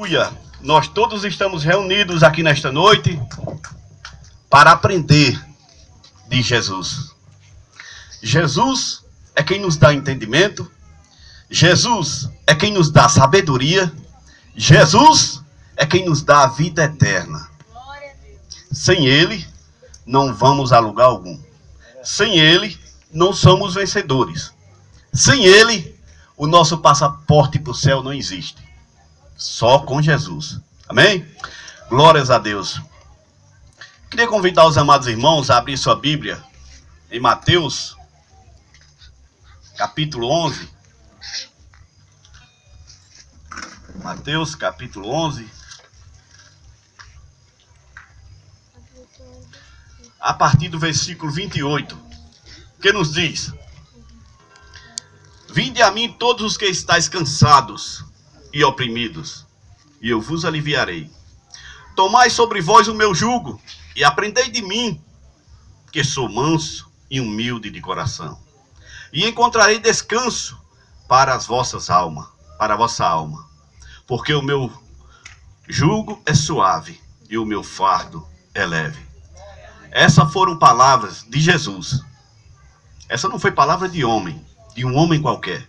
Aleluia! Nós todos estamos reunidos aqui nesta noite para aprender de Jesus. Jesus é quem nos dá entendimento. Jesus é quem nos dá sabedoria. Jesus é quem nos dá a vida eterna. Sem Ele, não vamos a lugar algum. Sem Ele, não somos vencedores. Sem Ele, o nosso passaporte para o céu não existe. Só com Jesus. Amém? Glórias a Deus. Queria convidar os amados irmãos a abrir sua Bíblia em Mateus, capítulo 11. Mateus, capítulo 11. A partir do versículo 28, que nos diz: Vinde a mim todos os que estáis cansados e oprimidos, e eu vos aliviarei. Tomai sobre vós o meu jugo, e aprendei de mim, que sou manso e humilde de coração, e encontrarei descanso para as vossas almas, para a vossa alma, porque o meu jugo é suave e o meu fardo é leve. Essas foram palavras de Jesus. Essa não foi palavra de homem, de um homem qualquer,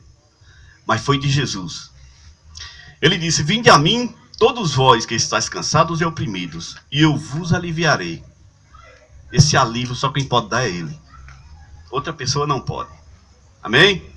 mas foi de Jesus. Ele disse: Vinde a mim, todos vós que estáis cansados e oprimidos, e eu vos aliviarei. Esse alívio só quem pode dar é Ele. Outra pessoa não pode. Amém?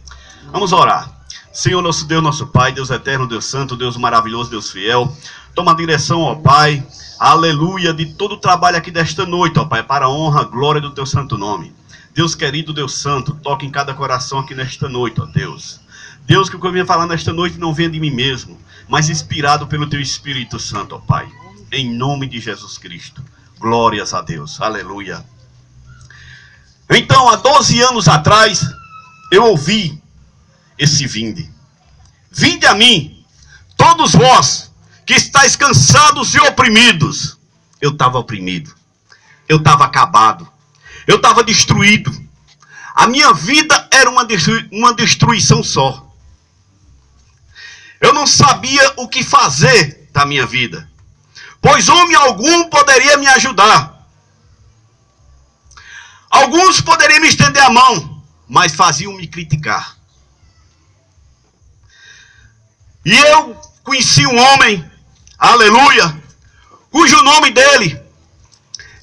Vamos orar. Senhor, nosso Deus, nosso Pai, Deus eterno, Deus santo, Deus maravilhoso, Deus fiel, toma a direção, ó Pai, aleluia, de todo o trabalho aqui desta noite, ó Pai, para a honra, a glória do Teu santo nome. Deus querido, Deus santo, toque em cada coração aqui nesta noite, ó Deus. Deus, que o que eu venho falar nesta noite não venha de mim mesmo, mas inspirado pelo Teu Espírito Santo, ó Pai. Em nome de Jesus Cristo. Glórias a Deus. Aleluia. Então, há 12 anos atrás, eu ouvi esse vinde. Vinde a mim, todos vós que estáis cansados e oprimidos. Eu estava oprimido. Eu estava acabado. Eu estava destruído. A minha vida era uma destruição só. Eu não sabia o que fazer da minha vida, pois homem algum poderia me ajudar. Alguns poderiam me estender a mão, mas faziam me criticar. E eu conheci um homem, aleluia, cujo nome dele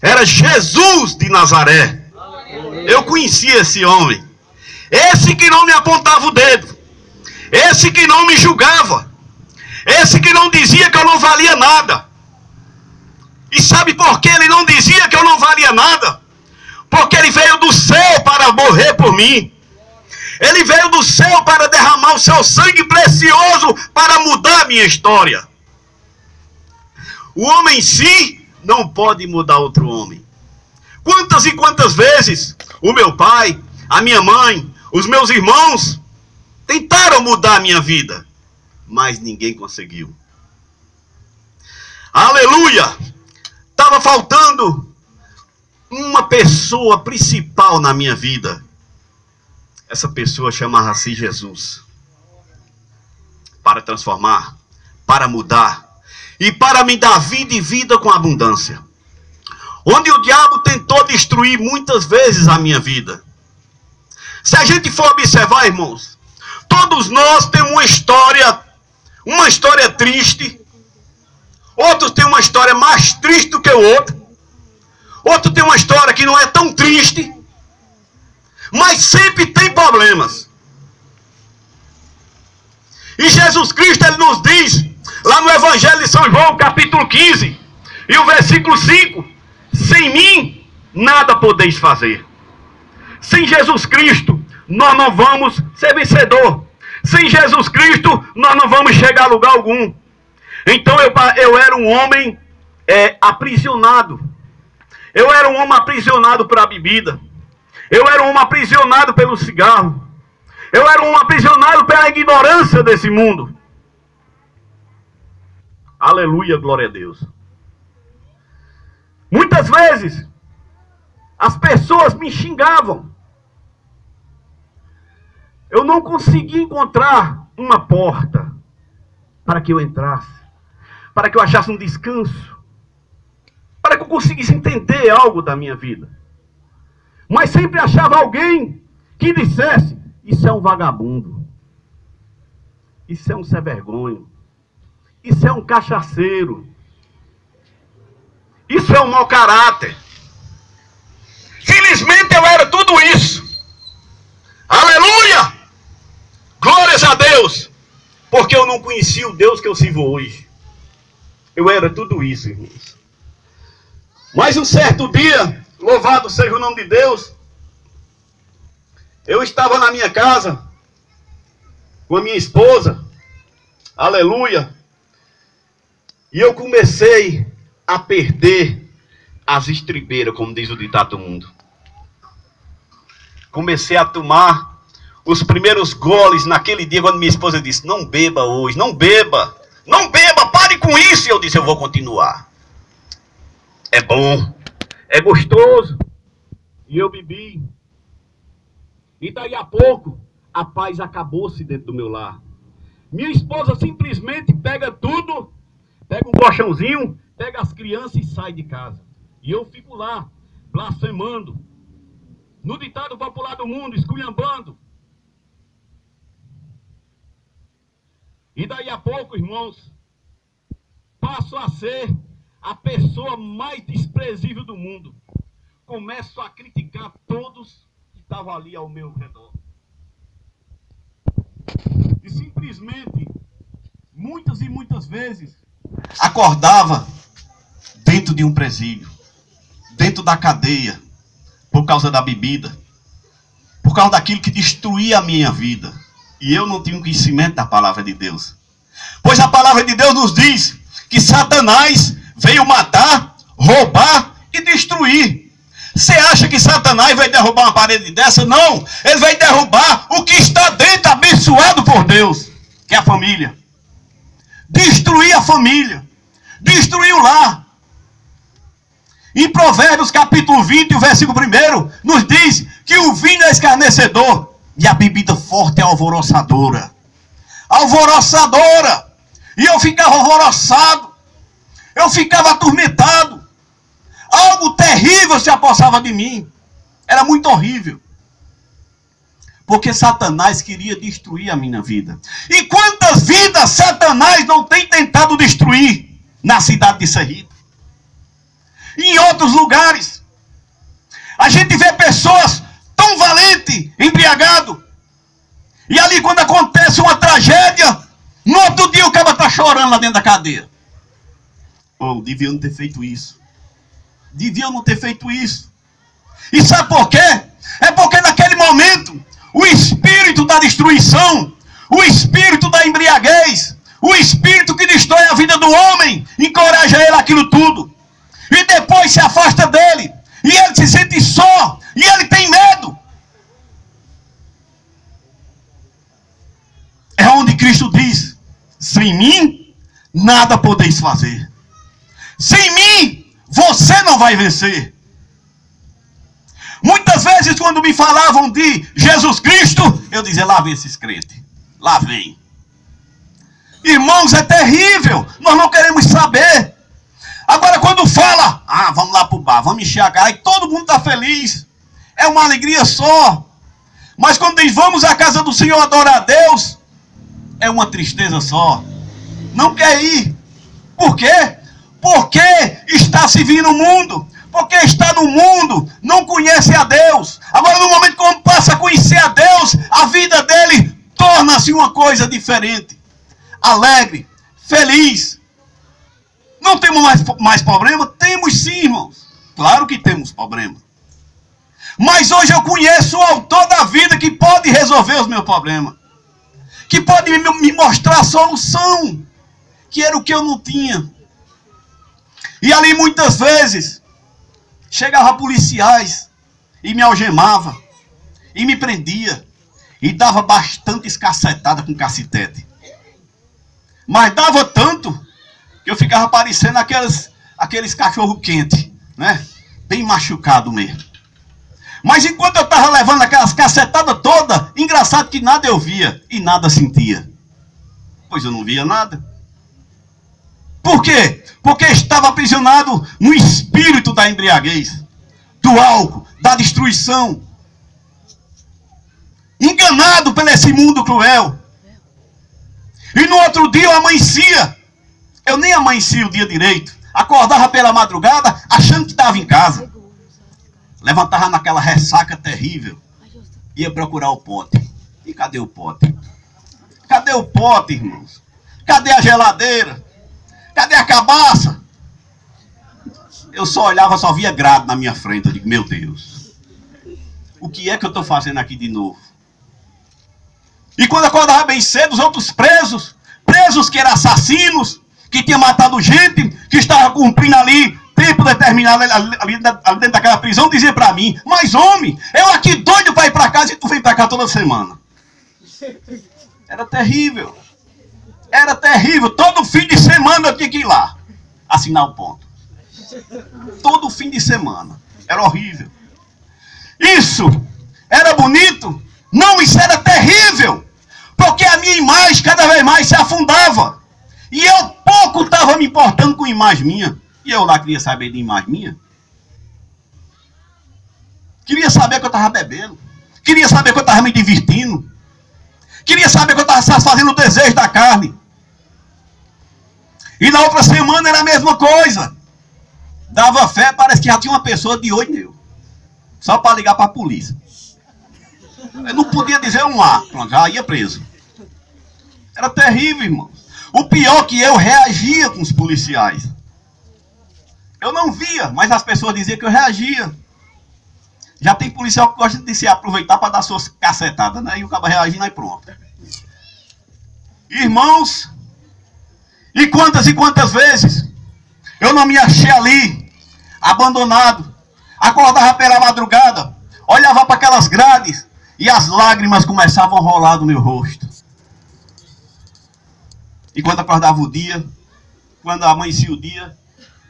era Jesus de Nazaré. Eu conhecia esse homem. Esse que não me apontava o dedo. Esse que não me julgava. Esse que não dizia que eu não valia nada. E sabe por que ele não dizia que eu não valia nada? Porque ele veio do céu para morrer por mim. Ele veio do céu para derramar o seu sangue precioso para mudar a minha história. O homem em si não pode mudar outro homem. Quantas e quantas vezes o meu pai, a minha mãe, os meus irmãos tentaram mudar a minha vida, mas ninguém conseguiu. Aleluia! Estava faltando uma pessoa principal na minha vida. Essa pessoa chamava-se Jesus. Para transformar, para mudar e para me dar vida e vida com abundância. Onde o diabo tentou destruir muitas vezes a minha vida. Se a gente for observar, irmãos, todos nós temos uma história triste. Outros têm uma história mais triste do que o outro. Outro tem uma história que não é tão triste, mas sempre tem problemas. E Jesus Cristo, ele nos diz, lá no Evangelho de São João, capítulo 15, e o versículo 5, sem mim, nada podeis fazer. Sem Jesus Cristo, nós não vamos ser vencedor. Sem Jesus Cristo, nós não vamos chegar a lugar algum. Então eu era um homem aprisionado. Eu era um homem aprisionado para a bebida. Eu era um homem aprisionado pelo cigarro. Eu era um homem aprisionado pela ignorância desse mundo. Aleluia, glória a Deus. Muitas vezes, as pessoas me xingavam. Eu não conseguia encontrar uma porta para que eu entrasse. para que eu achasse um descanso, para que eu conseguisse entender algo da minha vida. Mas sempre achava alguém que dissesse: isso é um vagabundo, isso é um sem vergonha, isso é um cachaceiro, isso é um mau caráter. Felizmente eu era tudo isso. Aleluia! Glórias a Deus! Porque eu não conhecia o Deus que eu sirvo hoje. Eu era tudo isso, irmãos. Mas um certo dia, louvado seja o nome de Deus, eu estava na minha casa com a minha esposa, aleluia, e eu comecei a perder as estribeiras, como diz o ditado do mundo. Comecei a tomar os primeiros goles naquele dia, quando minha esposa disse: não beba hoje, não beba, não beba, pare com isso. E eu disse: eu vou continuar. É bom, é gostoso. E eu bebi. E daí a pouco, a paz acabou-se dentro do meu lar. Minha esposa simplesmente pega tudo, pega um colchãozinho, pega as crianças e sai de casa. E eu fico lá, blasfemando, no ditado popular do mundo, esculhambando. E daí a pouco, irmãos, passo a ser a pessoa mais desprezível do mundo. Começo a criticar todos que estavam ali ao meu redor. E simplesmente, muitas e muitas vezes, acordava dentro de um presídio, dentro da cadeia, por causa da bebida, por causa daquilo que destruía a minha vida. E eu não tinha conhecimento da palavra de Deus. Pois a palavra de Deus nos diz que Satanás veio matar, roubar e destruir. Você acha que Satanás vai derrubar uma parede dessa? Não. Ele vai derrubar o que está dentro, abençoado por Deus, que é a família. Destruir a família. Destruir o lar. Em Provérbios capítulo 20, o versículo 1, nos diz que o vinho é escarnecedor e a bebida forte é alvoroçadora. Alvoroçadora. E eu ficava alvoroçado. Eu ficava atormentado. Algo terrível se apossava de mim. Era muito horrível. Porque Satanás queria destruir a minha vida. E quantas vidas Satanás não tem tentado destruir na cidade de Sergipe? E em outros lugares. A gente vê pessoas tão valentes, embriagados. E ali quando acontece uma tragédia, no outro dia o cara está chorando lá dentro da cadeia. Oh, devia não ter feito isso. Devia não ter feito isso. E sabe por quê? É porque naquele momento, o espírito da destruição, o espírito da embriaguez, o espírito que destrói a vida do homem, encoraja ele aquilo tudo. E depois se afasta dele. E ele se sente só. E ele tem medo. É onde Cristo diz: sem mim, nada podeis fazer. Sem mim, você não vai vencer. Muitas vezes quando me falavam de Jesus Cristo, eu dizia: lá vem esses crentes. Lá vem. Irmãos, é terrível. Nós não queremos saber. Agora quando fala: vamos lá para o bar, vamos encher a cara, e todo mundo está feliz. É uma alegria só. Mas quando diz: vamos à casa do Senhor adorar a Deus, é uma tristeza só. Não quer ir. Por quê? Porque está se vindo o mundo. Porque está no mundo, não conhece a Deus. Agora no momento que passa a conhecer a Deus, a vida dele torna-se uma coisa diferente. Alegre, feliz. Não temos mais problema? Temos sim, irmãos. Claro que temos problema. Mas hoje eu conheço o autor da vida que pode resolver os meus problemas. Que pode me mostrar a solução. Que era o que eu não tinha. E ali muitas vezes chegava policiais e me algemava. E me prendia. E dava bastante escacetada com cacetete. Mas dava tanto que eu ficava parecendo aqueles cachorro quente, né? Bem machucado mesmo. Mas enquanto eu estava levando aquelas cacetadas todas, engraçado que nada eu via e nada sentia. Pois eu não via nada. Por quê? Porque estava aprisionado no espírito da embriaguez, do álcool, da destruição. Enganado por esse mundo cruel. E no outro dia eu amanhecia. Eu nem amanhecia o dia direito. Acordava pela madrugada achando que estava em casa. Levantava naquela ressaca terrível. Ia procurar o pote. E cadê o pote? Cadê o pote, irmãos? Cadê a geladeira? Cadê a cabaça? Eu só olhava, só via grade na minha frente. Eu digo, meu Deus, o que é que eu estou fazendo aqui de novo? E quando eu acordava bem cedo, os outros presos que eram assassinos, que tinham matado gente, que estavam cumprindo ali tempo determinado ali dentro daquela prisão, diziam para mim, mas homem, eu aqui doido para ir para casa e tu vem para cá toda semana. Era terrível. Era terrível. Todo fim de semana eu tinha que ir lá assinar o ponto. Todo fim de semana. Era horrível. Isso era bonito? Não, isso era terrível. Porque a minha imagem cada vez mais se afundava. E eu pouco estava me importando com imagem minha. E eu lá queria saber de imagem minha. Queria saber que eu estava bebendo. Queria saber que eu estava me divertindo. Queria saber que eu estava satisfazendo o desejo da carne. E na outra semana era a mesma coisa. Dava fé, parece que já tinha uma pessoa de olho nele. Só para ligar para a polícia. Eu não podia dizer um A. Pronto, já ia preso. Era terrível, irmãos. O pior é que eu reagia com os policiais. Eu não via, mas as pessoas diziam que eu reagia. Já tem policial que gosta de se aproveitar para dar suas cacetadas, né? E o cara reagindo aí pronto. Irmãos, e quantas vezes eu não me achei ali, abandonado, acordava pela madrugada, olhava para aquelas grades e as lágrimas começavam a rolar do meu rosto. E quando acordava o dia, quando amanhecia o dia,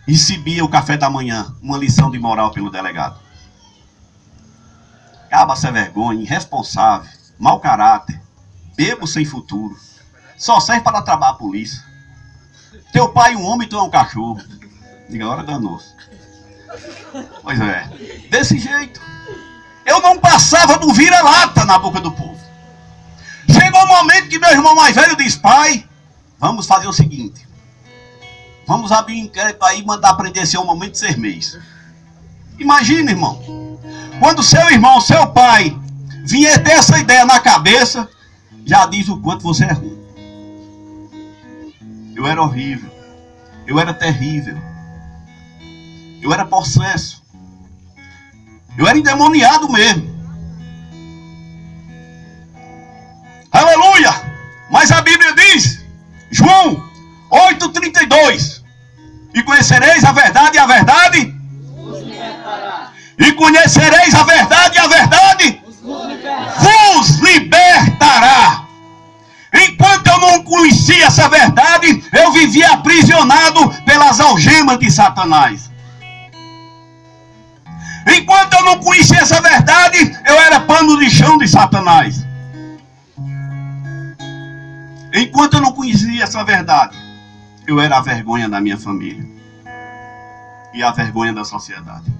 recebia o café da manhã, uma lição de moral pelo delegado. Caba sem vergonha, irresponsável, mau caráter, bebo sem futuro, só serve para trabalhar a polícia. Teu pai é um homem e tu é um cachorro. Diga, agora danou-se. Pois é, desse jeito. Eu não passava do vira-lata na boca do povo. Chegou um momento que meu irmão mais velho disse, pai, vamos fazer o seguinte. Vamos abrir um inquérito aí e mandar prender seu momento de 6 meses. Imagina, irmão. Quando seu irmão, seu pai, vier ter essa ideia na cabeça, já diz o quanto você é ruim. Eu era horrível. Eu era terrível. Eu era possesso. Eu era endemoniado mesmo. Aleluia! Mas a Bíblia diz, João 8,32, e conhecereis a verdade e a verdade vos libertará. E conhecereis a verdade e a verdade vos libertará. Enquanto eu não conhecia essa verdade, eu vivia aprisionado pelas algemas de Satanás. Enquanto eu não conhecia essa verdade, eu era pano de chão de Satanás. Enquanto eu não conhecia essa verdade, eu era a vergonha da minha família e a vergonha da sociedade.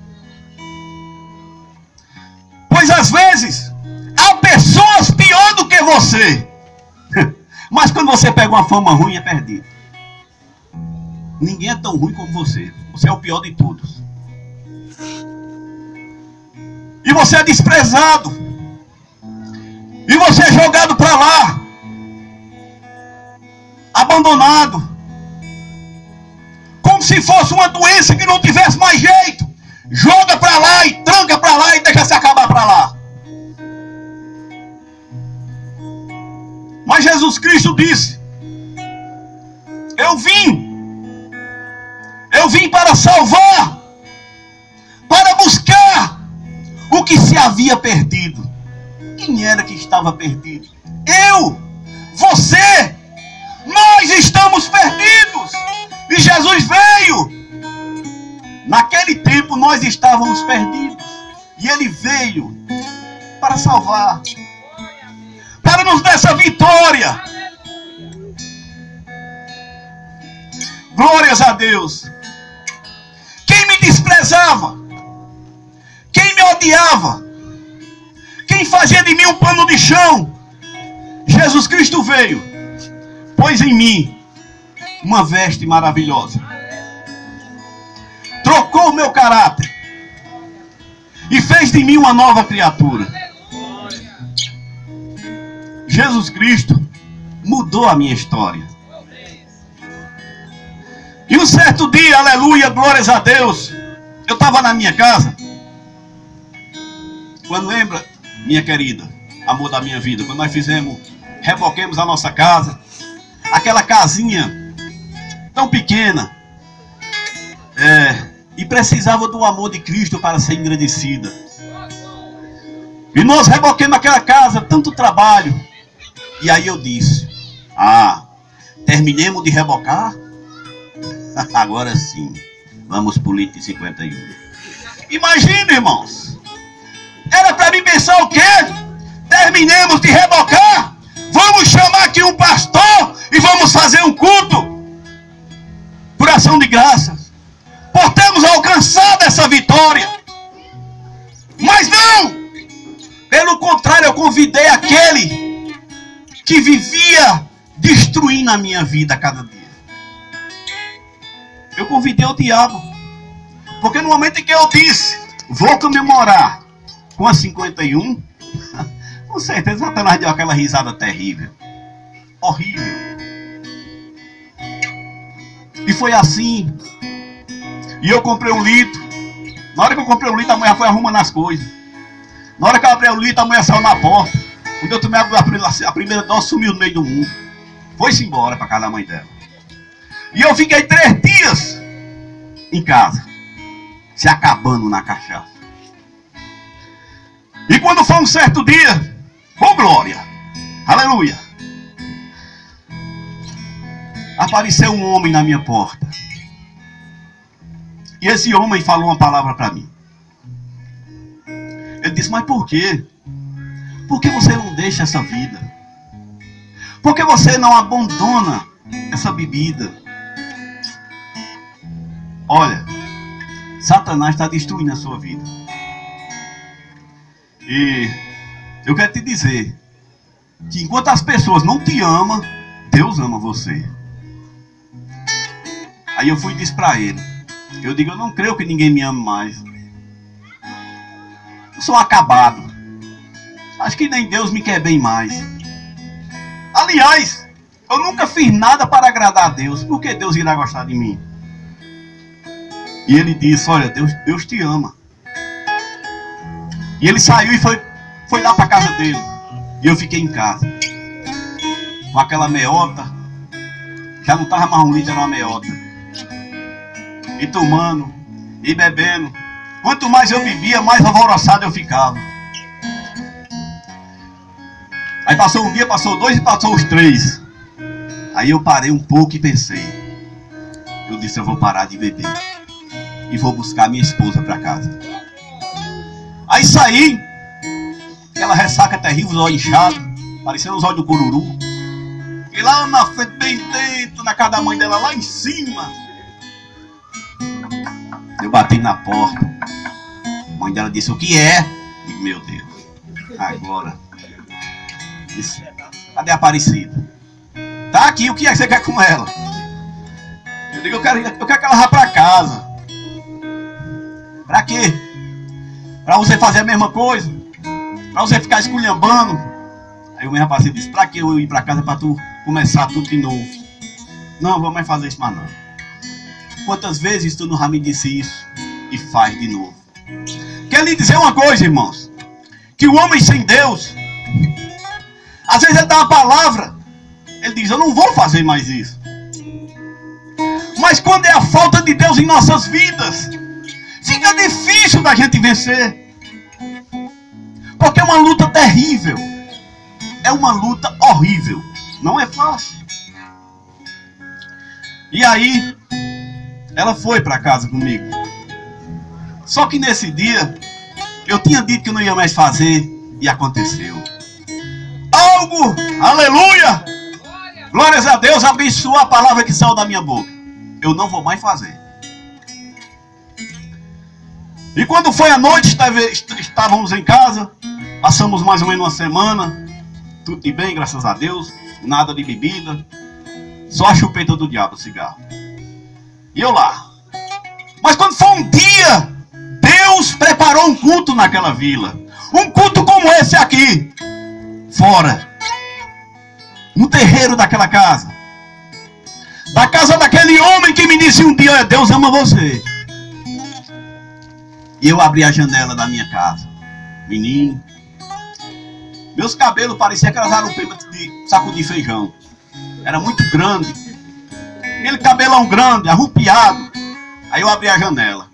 Pois às vezes há pessoas pior do que você. Mas quando você pega uma fama ruim, é perdido. Ninguém é tão ruim como você. Você é o pior de todos. E você é desprezado. E você é jogado para lá. Abandonado. Como se fosse uma doença que não tivesse mais jeito. Joga para lá e tranca para lá e deixa se acabar para lá. Mas Jesus Cristo disse, eu vim para salvar, para buscar o que se havia perdido. Quem era que estava perdido? Eu, você, nós estamos perdidos. E Jesus veio. Naquele tempo nós estávamos perdidos. E Ele veio para salvar, para nos dar essa vitória. Glórias a Deus. Quem me desprezava, quem me odiava, quem fazia de mim um pano de chão, Jesus Cristo veio, pôs em mim uma veste maravilhosa, trocou o meu caráter e fez de mim uma nova criatura. Jesus Cristo mudou a minha história. E um certo dia, aleluia, glórias a Deus, eu estava na minha casa. Quando lembra, minha querida, amor da minha vida, quando nós reboquemos a nossa casa, aquela casinha tão pequena, e precisava do amor de Cristo para ser engrandecida. E nós reboquemos aquela casa, tanto trabalho. E aí eu disse, terminemos de rebocar? Agora sim, vamos pro litro de 51. Imagina, irmãos, era para mim pensar o quê? Terminemos de rebocar, vamos chamar aqui um pastor e vamos fazer um culto por ação de graças, por termos alcançado essa vitória. Mas não, pelo contrário, eu convidei aquele que vivia destruindo a minha vida a cada dia. Eu convidei o diabo, porque no momento em que eu disse, vou comemorar com a 51, com certeza Satanás deu aquela risada terrível, horrível. E foi assim. E eu comprei um litro. Na hora que eu comprei um litro, a mulher foi arrumando as coisas. Na hora que eu abri o litro, a mulher saiu na porta. Quando eu tomei a primeira dose, sumiu no meio do mundo. Foi-se embora para casa da mãe dela. E eu fiquei 3 dias em casa, se acabando na cachaça. E quando foi um certo dia, oh glória, aleluia, apareceu um homem na minha porta. E esse homem falou uma palavra para mim. Ele disse, mas por quê? Por que você não deixa essa vida? Por que você não abandona essa bebida? Olha, Satanás está destruindo a sua vida. E eu quero te dizer que enquanto as pessoas não te amam, Deus ama você. Aí eu fui e disse para ele, eu digo, eu não creio que ninguém me ame mais. Eu sou acabado. Acho que nem Deus me quer bem mais. Aliás, eu nunca fiz nada para agradar a Deus. Por que Deus irá gostar de mim? E ele disse, olha, Deus te ama. E ele saiu e foi lá para a casa dele. E eu fiquei em casa. Com aquela meiota. Já não estava mais um litro, era uma meiota. E tomando, e bebendo. Quanto mais eu bebia, mais alvoroçado eu ficava. Aí passou um dia, passou 2 e passou os 3. Aí eu parei um pouco e pensei. Eu disse, eu vou parar de beber. E vou buscar minha esposa para casa. Aí saí, aquela ressaca terrível, os olhos inchados, parecendo os olhos do cururu. E lá na frente, bem dentro, na casa da mãe dela, lá em cima, eu bati na porta. A mãe dela disse, o que é? Digo, meu Deus, agora. Disse, cadê a Aparecida? Tá aqui, o que é que você quer com ela? Eu digo, eu quero que ela vá para casa. Pra quê? Pra você fazer a mesma coisa? Pra você ficar esculhambando? Aí o meu rapaz disse, pra que eu ir pra casa pra tu começar tudo de novo? Não, vou mais fazer isso mais não. Quantas vezes tu não já me disse isso e faz de novo? Quer lhe dizer uma coisa, irmãos? Que o homem sem Deus, às vezes ele dá uma palavra, ele diz, eu não vou fazer mais isso. Mas quando é a falta de Deus em nossas vidas, fica difícil da gente vencer. Porque é uma luta terrível. É uma luta horrível. Não é fácil. E aí, ela foi para casa comigo. Só que nesse dia, eu tinha dito que eu não ia mais fazer. E aconteceu. Algo, aleluia! Glórias a Deus, abençoa a palavra que saiu da minha boca. eu não vou mais fazer. E quando foi à noite, estávamos em casa, passamos mais ou menos uma semana, tudo de bem, graças a Deus, nada de bebida, só a chupeta do diabo, o cigarro. E eu lá. Mas quando foi um dia, Deus preparou um culto naquela vila. Um culto como esse aqui, fora, no terreiro daquela casa. Da casa daquele homem que me disse um dia: Deus ama você. E eu abri a janela da minha casa. Menino, meus cabelos pareciam aquelas arupemas de saco de feijão. Era muito grande. Aquele cabelão grande, arrupiado. Aí eu abri a janela.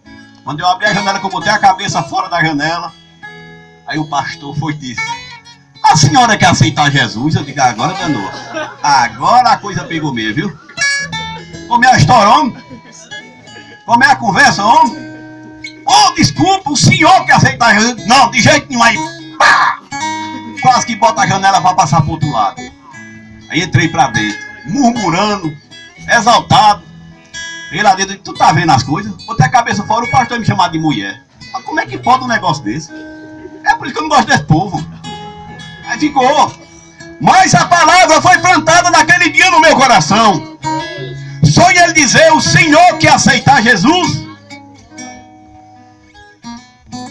Quando eu abri a janela, que eu botei a cabeça fora da janela, aí o pastor foi e disse: a senhora quer aceitar Jesus? Eu digo: agora danou. Agora a coisa pegou mesmo, viu? Como é a história, homem? Como é a conversa, homem? Oh, desculpa, o senhor quer aceitar Jesus? Não, de jeito nenhum. Aí, pá! Quase que bota a janela para passar pro outro lado. Aí entrei para dentro, murmurando, exaltado. Ele lá dentro: tu tá vendo as coisas? Botei a cabeça fora, o pastor me chamar de mulher. Mas como é que pode um negócio desse? É por isso que eu não gosto desse povo. Aí ficou. Mas a palavra foi plantada naquele dia no meu coração. Só ele dizer: o Senhor quer aceitar Jesus.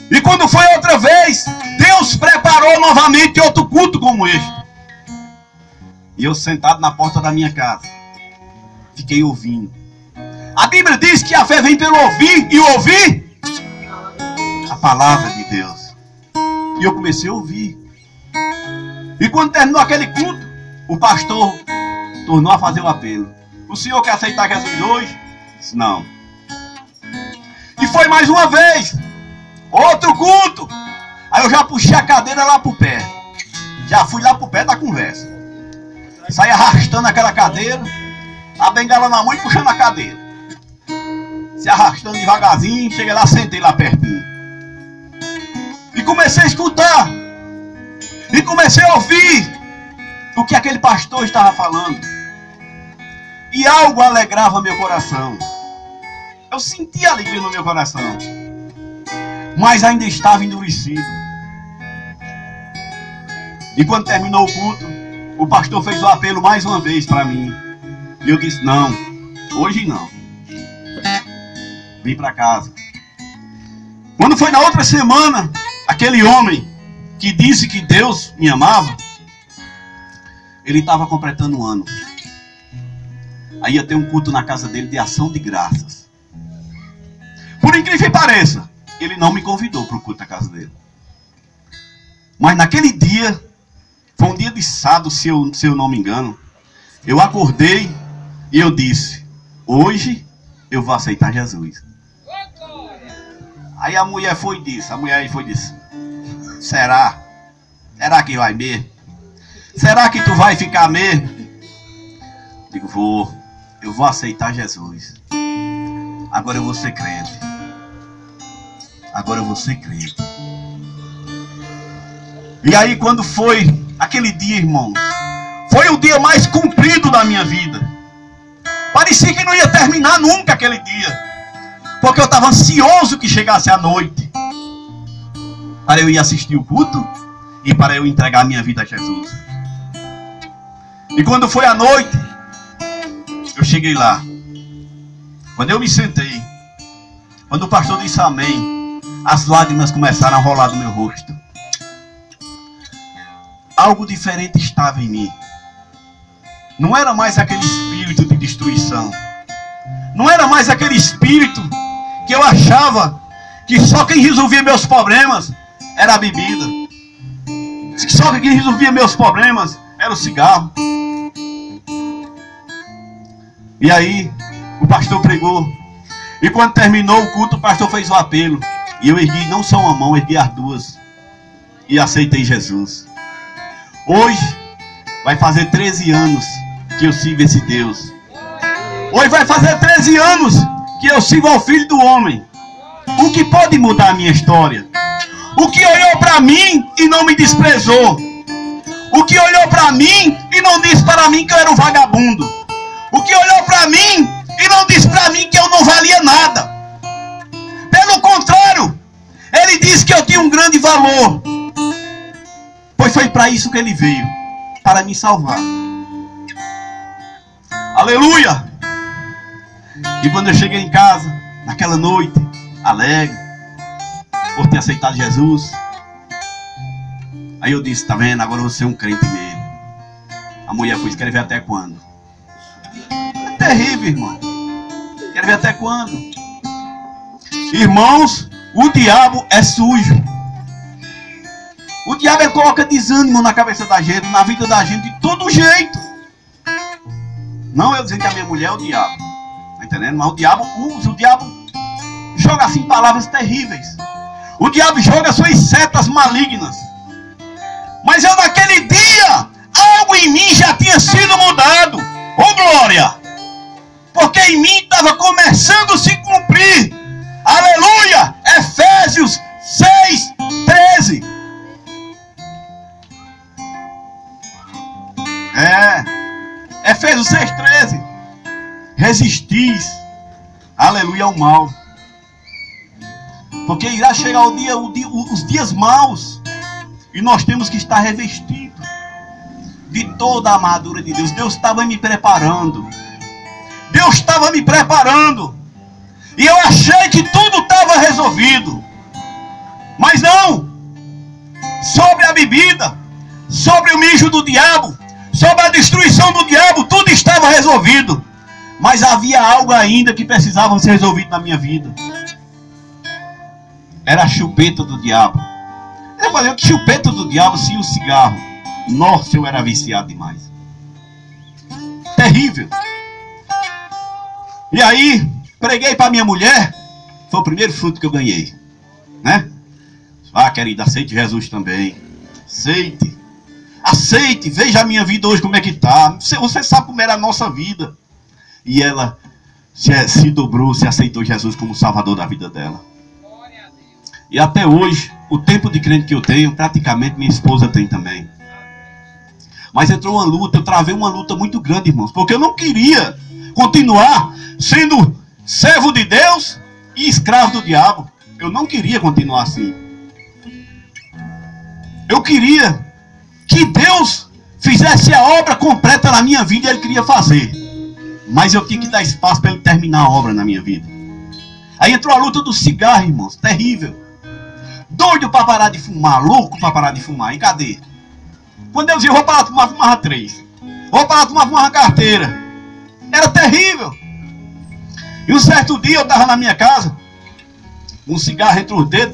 E quando foi outra vez, Deus preparou novamente outro culto como este. E eu sentado na porta da minha casa, fiquei ouvindo. A Bíblia diz que a fé vem pelo ouvir, e ouvir a palavra de Deus. E eu comecei a ouvir. E quando terminou aquele culto, o pastor tornou a fazer o apelo: o senhor quer aceitar Jesus hoje? Disse: não. E foi mais uma vez, outro culto. Aí eu já puxei a cadeira lá pro pé. Já fui lá pro pé da conversa. Saí arrastando aquela cadeira, a bengala na mão e puxando a cadeira. Se arrastando devagarzinho, cheguei lá, sentei lá pertinho. E comecei a escutar. E comecei a ouvir o que aquele pastor estava falando. E algo alegrava meu coração. Eu sentia alegria no meu coração. Mas ainda estava endurecido. E quando terminou o culto, o pastor fez o apelo mais uma vez para mim. E eu disse: não, hoje não. Vim para casa. Quando foi na outra semana, aquele homem que disse que Deus me amava, ele estava completando um ano. Aí ia ter um culto na casa dele de ação de graças. Por incrível que pareça, ele não me convidou para o culto da casa dele. Mas naquele dia, foi um dia de sábado, se eu não me engano, eu acordei e eu disse: hoje eu vou aceitar Jesus. Aí a mulher foi e disse: será? Será que vai mesmo? Será que tu vai ficar mesmo? Digo: eu vou aceitar Jesus. Agora eu vou ser crente. Agora eu vou ser crente. E aí quando foi aquele dia, irmãos, foi o dia mais comprido da minha vida. Parecia que não ia terminar nunca aquele dia. Porque eu estava ansioso que chegasse a noite, para eu ir assistir o culto e para eu entregar a minha vida a Jesus. E quando foi a noite, eu cheguei lá. Quando eu me sentei, quando o pastor disse amém, as lágrimas começaram a rolar do meu rosto. Algo diferente estava em mim. Não era mais aquele espírito de destruição. Não era mais aquele espírito que eu achava que só quem resolvia meus problemas era a bebida. Que só quem resolvia meus problemas era o cigarro. E aí, o pastor pregou. E quando terminou o culto, o pastor fez o apelo. E eu ergui não só uma mão, ergui as duas. E aceitei Jesus. Hoje, vai fazer 13 anos que eu sirvo esse Deus. Hoje vai fazer 13 anos que eu sirvo ao Filho do Homem. O que pode mudar a minha história? O que olhou para mim e não me desprezou. O que olhou para mim e não disse para mim que eu era um vagabundo. O que olhou para mim E não disse para mim que eu não valia nada. Pelo contrário, ele disse que eu tinha um grande valor. Pois foi para isso que ele veio, para me salvar. Aleluia! E quando eu cheguei em casa, naquela noite, alegre, por ter aceitado Jesus, aí eu disse, tá vendo, agora você é um crente mesmo. A mulher foi escrever até quando? É terrível, irmão. Quer ver até quando? Irmãos, o diabo é sujo. O diabo ele coloca desânimo na cabeça da gente, na vida da gente, de todo jeito. Não eu dizendo que a minha mulher é o diabo. Tá entendendo? Mas o diabo usa, o diabo joga assim palavras terríveis. O diabo joga suas setas malignas. Mas eu naquele dia, algo em mim já tinha sido mudado. Oh glória! Porque em mim estava começando a se cumprir. Aleluia! Efésios 6:13. Efésios 6:13. Resistis, aleluia, ao mal. Porque irá chegar os dias maus. E nós temos que estar revestidos de toda a armadura de Deus. Deus estava me preparando. Deus estava me preparando. E eu achei que tudo estava resolvido. Mas não. Sobre a bebida, sobre o mijo do diabo, sobre a destruição do diabo, tudo estava resolvido. Mas havia algo ainda que precisava ser resolvido na minha vida. Era a chupeta do diabo. Eu falei, que chupeta do diabo se o cigarro? Nossa, eu era viciado demais. Terrível. E aí, preguei para minha mulher. Foi o primeiro fruto que eu ganhei. Né? Ah, querida, aceite Jesus também. Aceite. Aceite. Veja a minha vida hoje como é que está. Você sabe como era a nossa vida. E ela se dobrou, se aceitou Jesus como Salvador da vida dela. E até hoje, o tempo de crente que eu tenho, praticamente minha esposa tem também. Mas entrou uma luta, eu travei uma luta muito grande, irmãos. Porque eu não queria continuar sendo servo de Deus e escravo do diabo. Eu não queria continuar assim. Eu queria que Deus fizesse a obra completa na minha vida e Ele queria fazer. Mas eu tinha que dar espaço para Ele terminar a obra na minha vida. Aí entrou a luta do cigarro, irmãos. Terrível. Doido para parar de fumar. Louco para parar de fumar. E cadê? Quando eu dizia, eu vou parar de fumar, fumava 3. Vou parar de fumar, fumava carteira. Era terrível. E um certo dia eu estava na minha casa, um cigarro entre os dedos,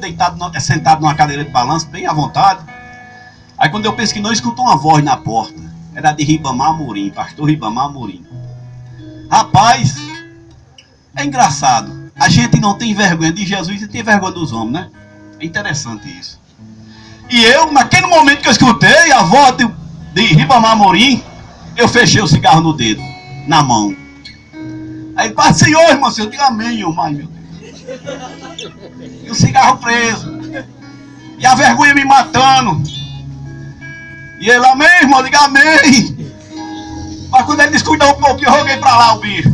sentado numa cadeira de balanço, bem à vontade. Aí quando eu penso que não, escutou uma voz na porta. Era de Ribamar Amorim, pastor Ribamar Amorim. Rapaz, é engraçado. A gente não tem vergonha de Jesus e tem vergonha dos homens, né? É interessante isso. E eu, naquele momento que eu escutei a voz de Ribamar Amorim, eu fechei o cigarro no dedo, na mão. Aí ele fala, Senhor, irmão, eu digo amém, meu Deus. E o cigarro preso. E a vergonha me matando. E ele, amém, irmão, eu digo amém. Mas quando ele descuidou um pouquinho, eu joguei pra lá o bicho.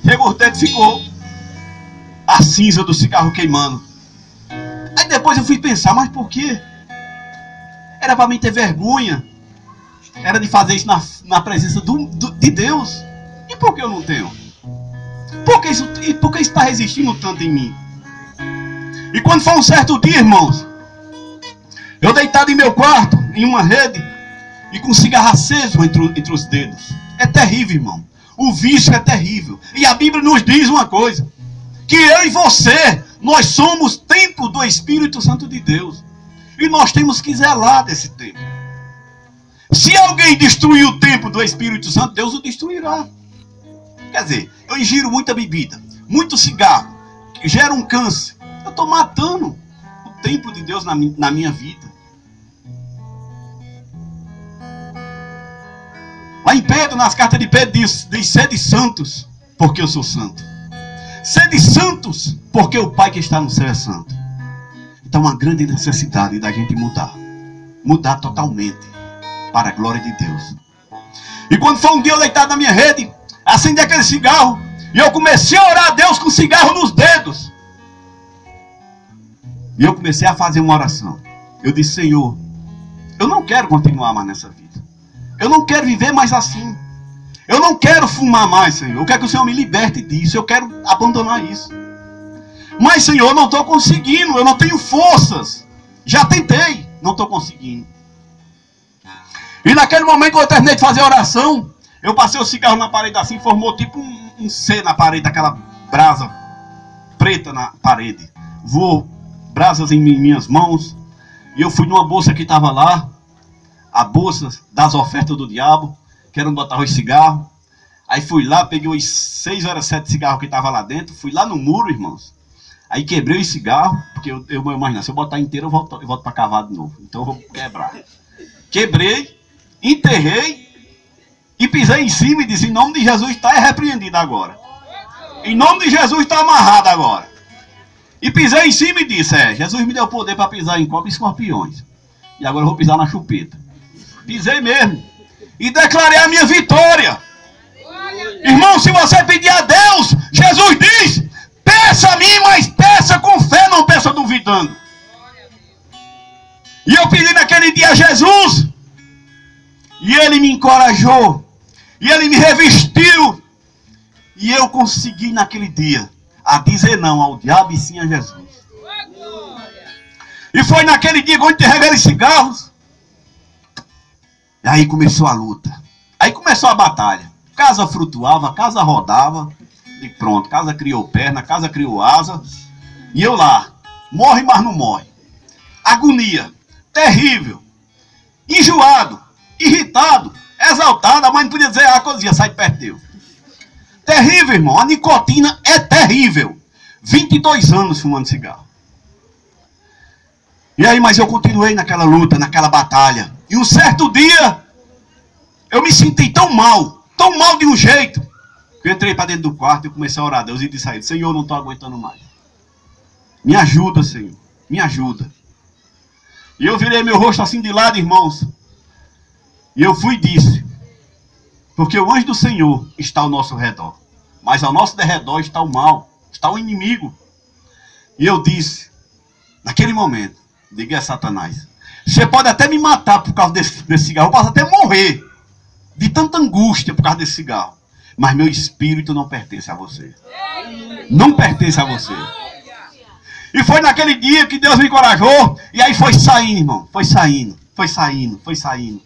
Chegou os dedos, ficou a cinza do cigarro queimando. Aí depois eu fui pensar, mas por quê? Era para mim ter vergonha. Era de fazer isso na presença de Deus. E por que eu não tenho? Por que isso está resistindo tanto em mim? E quando foi um certo dia, irmãos, eu deitado em meu quarto, em uma rede, e com um cigarro aceso entre os dedos. É terrível, irmão. O vício é terrível. E a Bíblia nos diz uma coisa, que eu e você, nós somos templo do Espírito Santo de Deus. E nós temos que zelar desse templo. Se alguém destruir o templo do Espírito Santo, Deus o destruirá. Quer dizer, eu ingiro muita bebida, muito cigarro, que gera um câncer. Eu estou matando o templo de Deus na minha vida. Lá em Pedro, nas cartas de Pedro, diz sede santos, porque eu sou santo. Sede santos, porque o Pai que está no céu é santo. Então, uma grande necessidade da gente mudar totalmente para a glória de Deus. E quando foi um dia eu deitado na minha rede, acendi aquele cigarro e eu comecei a orar a Deus com cigarro nos dedos. E eu comecei a fazer uma oração. Eu disse: Senhor, eu não quero continuar mais nessa vida. Eu não quero viver mais assim. Eu não quero fumar mais, Senhor. Eu quero que o Senhor me liberte disso. Eu quero abandonar isso. Mas, Senhor, eu não estou conseguindo. Eu não tenho forças. Já tentei, não estou conseguindo. E naquele momento que eu terminei de fazer a oração, eu passei o cigarro na parede assim, formou tipo um C na parede, aquela brasa preta na parede. Voou brasas em minhas mãos. E eu fui numa bolsa que estava lá, a bolsa das ofertas do diabo, que era onde botava os cigarros. Aí fui lá, peguei os 6 ou 7 cigarros que estavam lá dentro, fui lá no muro, irmãos. Aí quebrei os cigarros, porque eu imagino, se eu botar inteiro, eu volto para cavar de novo. Então eu vou quebrar. Quebrei, enterrei e pisei em cima e disse: em nome de Jesus está repreendido agora. Em nome de Jesus está amarrado agora. E pisei em cima e disse: Jesus me deu poder para pisar em cobra e escorpiões. E agora eu vou pisar na chupeta. Pisei mesmo. E declarei a minha vitória. Irmão, se você pedir a Deus, Jesus diz: peça a mim, mas peça com fé, não peça duvidando. E eu pedi naquele dia a Jesus. E Ele me encorajou. E Ele me revestiu. E eu consegui naquele dia a dizer não ao diabo e sim a Jesus. E foi naquele dia que eu enterrei aqueles cigarros. E aí começou a luta. Aí começou a batalha. Casa flutuava, casa rodava. E pronto, casa criou perna, casa criou asa. E eu lá, morre, mas não morre. Agonia, terrível. Enjoado, irritado, exaltado. A mãe não podia dizer: ah, quando dizia, sai de perto teu. Terrível, irmão. A nicotina é terrível. 22 anos fumando cigarro. E aí, mas eu continuei naquela luta, naquela batalha. E um certo dia, eu me senti tão mal de um jeito, que eu entrei para dentro do quarto e comecei a orar a Deus e disse a Ele: Senhor, não estou aguentando mais. Me ajuda, Senhor. Me ajuda. E eu virei meu rosto assim de lado, irmãos. E eu fui e disse: porque o anjo do Senhor está ao nosso redor, mas ao nosso derredor está o mal, está o inimigo. E eu disse, naquele momento, diga a Satanás: você pode até me matar por causa desse cigarro, eu posso até morrer de tanta angústia por causa desse cigarro, mas meu espírito não pertence a você. Não pertence a você. E foi naquele dia que Deus me encorajou. E aí foi saindo, irmão. Foi saindo, foi saindo, foi saindo.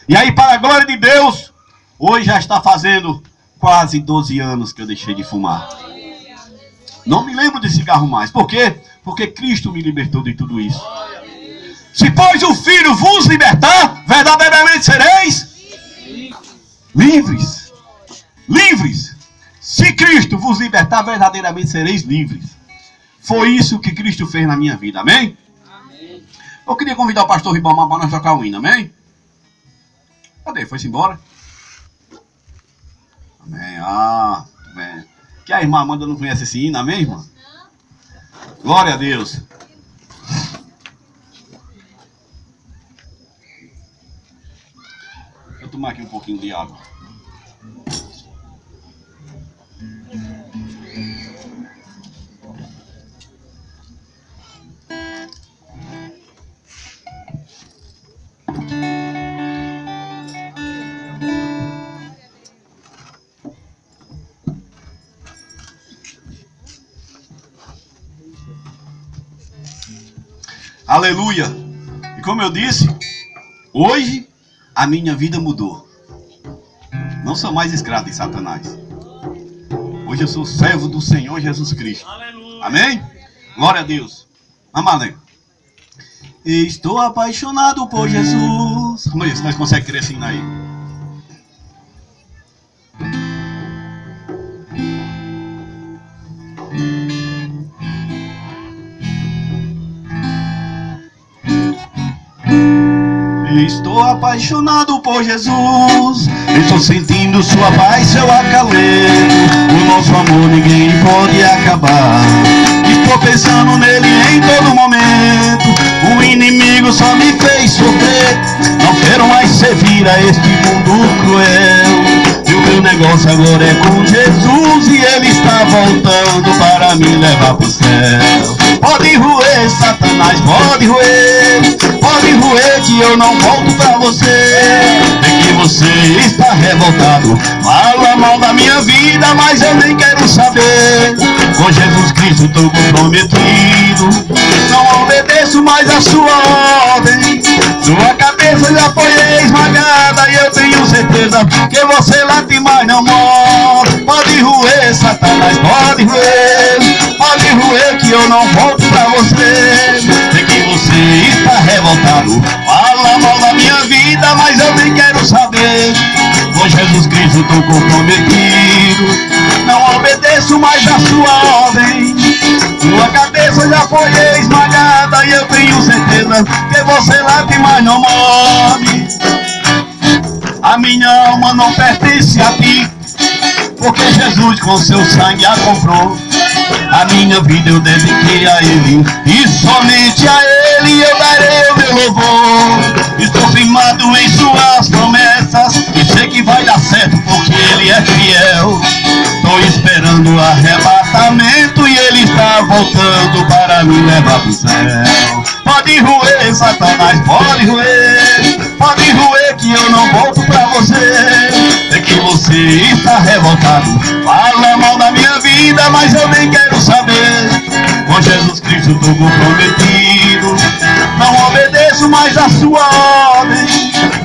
E aí, para a glória de Deus, hoje já está fazendo quase 12 anos que eu deixei de fumar. Não me lembro de cigarro mais. Por quê? Porque Cristo me libertou de tudo isso. Se pois o Filho vos libertar, verdadeiramente sereis livres. Livres. Se Cristo vos libertar, verdadeiramente sereis livres. Foi isso que Cristo fez na minha vida. Amém? Amém. Eu queria convidar o pastor Ribamar para nós tocar o hino. Amém? Cadê? Foi-se embora? Amém. Ah, bem. Que a irmã Amanda não conhece esse hino. Amém, irmã? Glória a Deus. Vou tomar aqui um pouquinho de água. Aleluia. E como eu disse, hoje a minha vida mudou. Não sou mais escravo de Satanás. Hoje eu sou servo do Senhor Jesus Cristo. Aleluia. Amém? Glória a Deus. Amém. Estou apaixonado por Jesus. Como é isso? Nós conseguimos crer assim aí? Estou apaixonado por Jesus. Estou sentindo sua paz, seu acalento. O nosso amor ninguém pode acabar. Estou pensando nele em todo momento. O inimigo só me fez sofrer. Não quero mais servir a este mundo cruel. E o Meu negócio agora é com Jesus e Ele está voltando para me levar pro céu. Pode roer, Satanás, pode roer que eu não volto pra você. É que você está revoltado, fala mal da minha vida, mas eu nem quero saber. Com Jesus Cristo tô comprometido, não obedeço mais a sua ordem. Sua cabeça já foi esmagada e eu tenho certeza que você late mais não morre. Pode roer, Satanás, pode roer que eu não volto pra você. É que você está revoltado, fala mal da minha vida, mas eu nem quero saber. Com Jesus Cristo tô comprometido, não obedeço mais a sua ordem. Sua cabeça já foi esmagada e eu tenho certeza que você late mas não morre. A minha alma não pertence a ti, porque Jesus com seu sangue a comprou. A minha vida eu dediquei a Ele, e somente a Ele eu darei o meu louvor. Estou firmado em suas promessas e sei que vai dar certo porque Ele é fiel. Estou esperando o arrebatamento e Ele está voltando para me levar pro céu. Pode roer, Satanás, pode roer que eu não volto pra você. É que você está revoltado, fala mal da minha vida, mas eu nem quero saber. Com Jesus Cristo estou comprometido, não obedeço mais a sua ordem.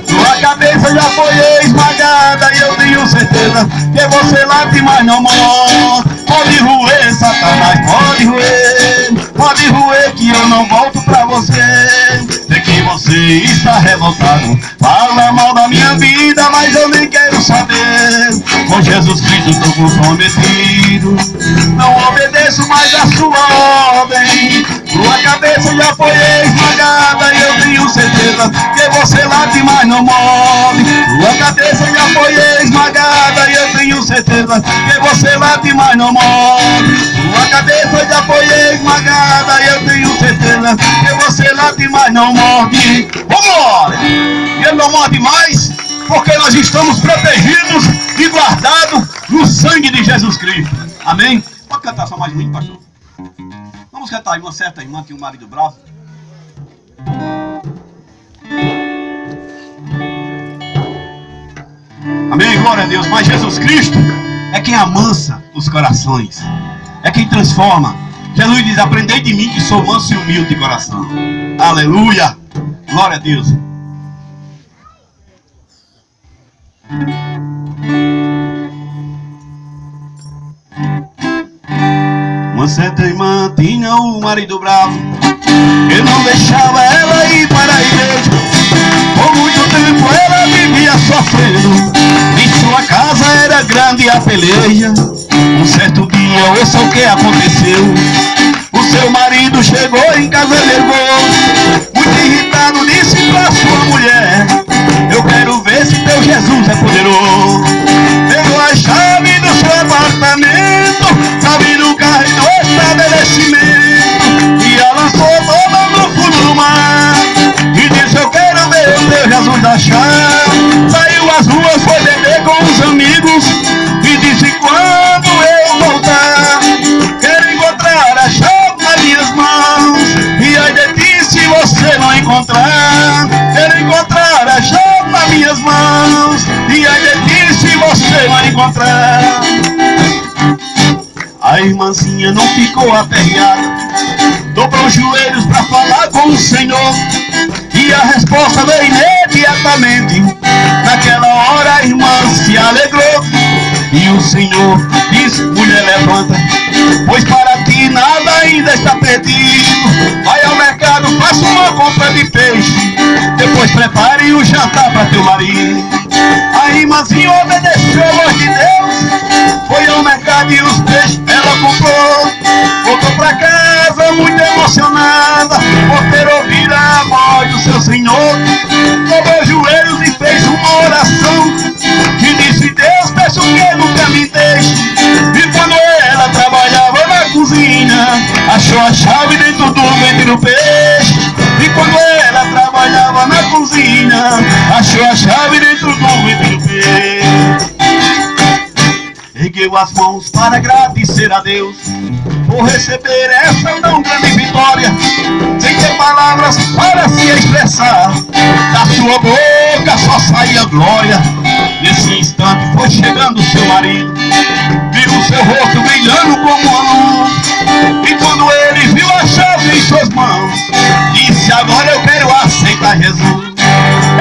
Sua cabeça já foi esmagada e eu tenho certeza que você late mas não morre. Pode roer, Satanás, pode roer que eu não volto pra você. É que você está revoltado, fala mal da minha vida, mas eu nem quero saber. Com Jesus Cristo estou comprometido, não obedeço mais a sua ordem. Sua cabeça já foi esmagada e eu tenho certeza que você late mas não morre. Sua cabeça já foi esmagada e eu tenho certeza que você late mas não morre. Sua cabeça já foi esmagada e eu tenho certeza que você late mas não morre. Vambora! E ele não morre mais porque nós estamos protegidos e guardados no sangue de Jesus Cristo. Amém? Pode cantar só mais um, pastor? Vamos cantar uma certa irmã que um marido bravo. Amém, glória a Deus. Mas Jesus Cristo é quem amansa os corações, é quem transforma. Jesus diz, aprendei de mim que sou manso e humilde de coração. Aleluia, glória a Deus. Uma certa irmã tinha um marido bravo, que não deixava ela ir para a igreja. Por muito tempo ela vivia sofrendo, em sua casa era grande a peleja. Um certo dia, ouça o que aconteceu. O seu marido chegou em casa nervoso, muito irritado, disse pra sua mulher, eu quero ver se teu Jesus é poderoso. Pegou a chave do seu apartamento, chave do carro e do estabelecimento, e a lançou toda no fundo do mar, e disse, eu quero ver o teu Jesus da chave. Saiu às ruas, foi beber com os amigos, e disse, quando eu voltar, quero encontrar a chave nas minhas mãos. E ai de ti se você não encontrar, quero encontrar a chave nas minhas mãos. E ai de ti se você não encontrar. A irmãzinha não ficou aperreada, dobrou os joelhos para falar com o Senhor, e a resposta veio imediatamente. Naquela hora a irmã se alegrou, e o Senhor disse, mulher, levanta, pois para ti nada ainda está perdido. Vai ao mercado, faça uma compra de peixe, depois prepare o jantar para teu marido. A irmãzinha obedeceu a voz de Deus, foi ao mercado e os peixes ela comprou. Voltou para casa muito emocionada por ter ouvido a voz do seu Senhor. Dobrou os joelhos e fez uma oração, e disse, Deus, peço que nunca me deixe. E quando ela trabalhava na cozinha, achou a chave dentro do ventre do peixe. E quando ela trabalhava na cozinha, achou a chave dentro do ventre do peixe. ergueu as mãos para agradecer a Deus por receber essa tão grande vitória, sem ter palavras para se expressar. Da sua boca só saía glória. Nesse instante foi chegando seu marido, viu seu rosto brilhando como a luz, e quando ele viu a chave em suas mãos, disse: agora eu quero aceitar Jesus.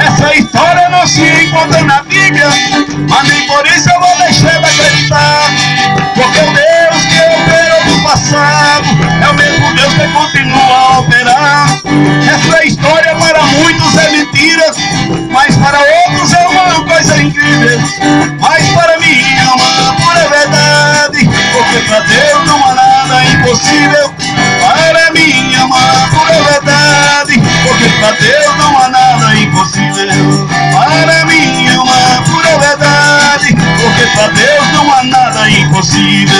Essa história não se encontra na Bíblia, mas nem por isso eu vou deixar de acreditar, porque o Deus que operou no passado é o mesmo Deus que continua a operar. Essa história para muitos é mentira, mas para outros é uma coisa incrível. Mas para mim é uma pura verdade, porque para Deus não há nada impossível. Para mim é uma pura verdade, porque para Deus não há nada impossível. Para mim é uma pura verdade, porque para Deus não há nada impossível.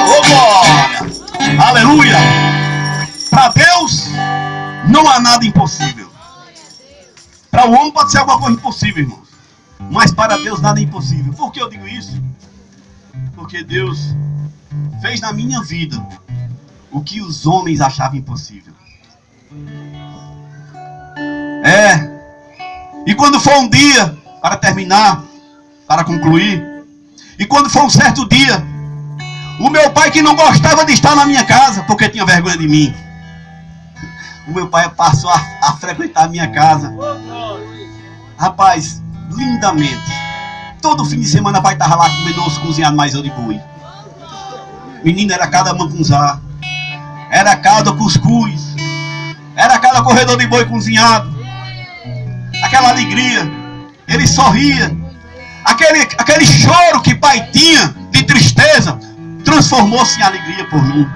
Oh glória! Aleluia! Para Deus não há nada impossível. Para o homem pode ser alguma coisa impossível, irmãos, mas para Deus nada é impossível. Por que eu digo isso? Porque Deus fez na minha vida o que os homens achavam impossível. E quando for um dia, para terminar, para concluir, e quando for um certo dia, o meu pai, que não gostava de estar na minha casa porque tinha vergonha de mim, o meu pai passou a frequentar a minha casa. Rapaz, lindamente. Todo fim de semana o pai estava lá comendo osso cozinhado, mais eu de boi. Menino, era cada mangunzá, era cada cuscuz, era cada corredor de boi cozinhado. Aquela alegria, ele sorria. Aquele choro que pai tinha de tristeza transformou-se em alegria por mim.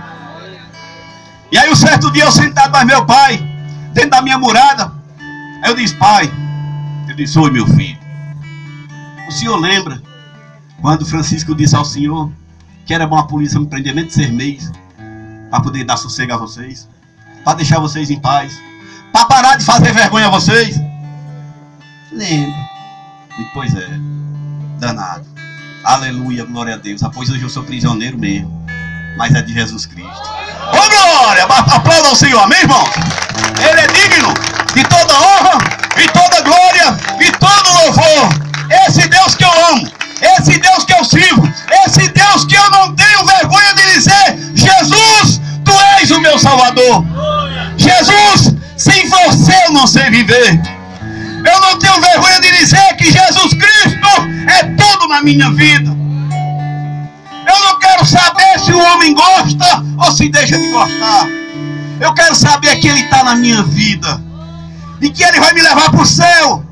E aí um certo dia eu sentado mais meu pai dentro da minha morada, aí eu disse: pai, ele disse: oi meu filho, o senhor lembra quando Francisco disse ao senhor que era bom a polícia me prender menos de 6 meses para poder dar sossego a vocês, para deixar vocês em paz, para parar de fazer vergonha a vocês? Lembro. E pois é, danado. Aleluia, glória a Deus. Pois hoje eu sou prisioneiro mesmo, mas é de Jesus Cristo. Oh glória! Aplauda ao Senhor, amém, irmão? Ele é digno de toda honra, e toda glória, e todo louvor. Esse Deus que eu amo, esse Deus que eu sirvo, esse Deus que eu não tenho vergonha de dizer: Jesus, Tu és o meu Salvador. Jesus, sem você eu não sei viver. Eu não tenho vergonha de dizer que Jesus Cristo é tudo na minha vida. Eu não quero saber se o homem gosta ou se deixa de gostar. Eu quero saber que Ele está na minha vida e que Ele vai me levar para o céu.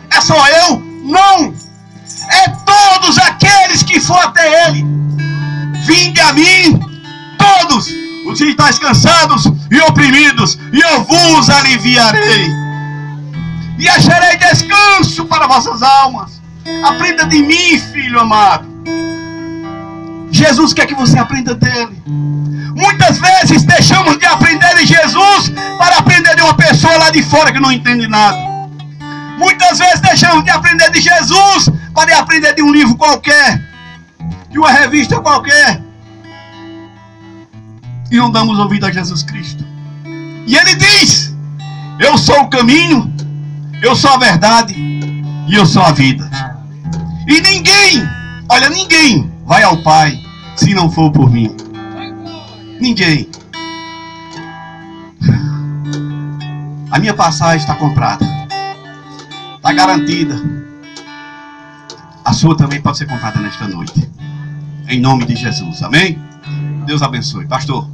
É só eu? Não! É todos aqueles que for até Ele. Vinde a mim, todos os que estáis cansados e oprimidos, e eu vos aliviarei. E acharei descanso para vossas almas. Aprenda de mim, filho amado. Jesus quer que você aprenda dele. Muitas vezes deixamos de aprender de Jesus para aprender de uma pessoa lá de fora que não entende nada. Muitas vezes deixamos de aprender de Jesus para aprender de um livro qualquer, de uma revista qualquer, e não damos ouvido a Jesus Cristo. E Ele diz: eu sou o caminho, eu sou a verdade e eu sou a vida. E ninguém, olha, ninguém vai ao Pai se não for por mim. Ninguém. A minha passagem está comprada, está garantida. A sua também pode ser comprada nesta noite, em nome de Jesus, amém? Deus abençoe. Pastor.